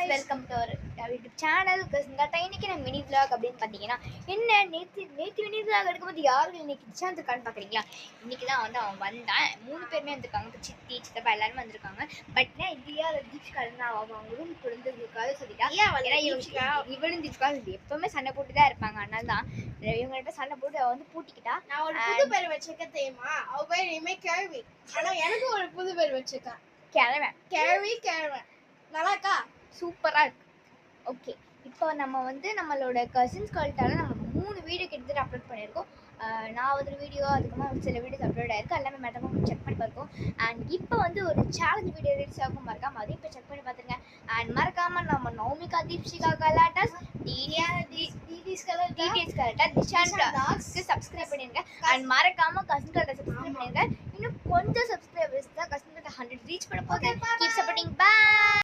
guys, welcome to our YouTube channel. இன்னைக்கு நம்ம mini vlog அப்படின்னு பார்த்தீங்கன்னா என்ன நேற்று மினி vlog எடுக்கும்போது யாரும் இன்னைக்கு நிஷாந்த் இருக்கான்னு பார்க்குறீங்களா? இன்னைக்கு தான் வந்து அவன் வந்தான். 3 பேருமே வந்திருக்காங்க. இப்போ சித்தி சித்தப்பா எல்லாருமே வந்திருக்காங்க. பட் இந்தியா தீபிகா இருந்தா அவங்க ரூம் கொடுத்துருக்காது சொல்லிட்டா. ஏன்னா இவளும் தீபிகா எப்பவுமே சண்டை போட்டு தான் இருப்பாங்க. அதனால தான் இவங்கள்ட்ட சண்டை போட்டு அவள் வந்து பூட்டிக்கிட்டா. நான் ஒரு புது பேர் வச்சிருக்க தெரியுமா? அவ பேர் இனிமே கேள்வி. ஆனா எனக்கு ஒரு புது பேர் வச்சிருக்கேன். கேள்வி. நல்லாக்கா? சூப்பரா இருக்கு. ஓகே, இப்போ நம்ம வந்து நம்மளோட கசின்ஸ் கால்ட்டால நம்ம 3 வீடியோ கிட்டத்தட்ட அப்லோட் பண்ணியிருக்கோம். நான் ஒரு வீடியோ, அதுக்கப்புறம் சில வீடியோஸ் அப்லோட் ஆயிருக்கு. எல்லாமே மேட்டமாக செக் பண்ணி பார்ப்போம். அண்ட் இப்போ வந்து ஒரு சேலஞ்ச் வீடியோ ரிலீஸ் ஆகும். மறக்காம அதையும் இப்போ செக் பண்ணி பார்த்துருங்க. அண்ட் மறக்காம நம்ம நௌமிகா தீப்ஷிகா கலாட்டாஸ் டிடிஎஸ் கலாட்டா நிஷாந்த்க்கு சப்ஸ்கிரைப் பண்ணிருங்க. அண்ட் மறக்காம கசின் கால்ட்டை சப்ஸ்கிரைப் பண்ணிருங்க. இன்னும் கொஞ்சம் சப்ஸ்கிரைபர்ஸ் தான் கசின் கால்ட்டை 100 ரீச் பண்ண போகுது.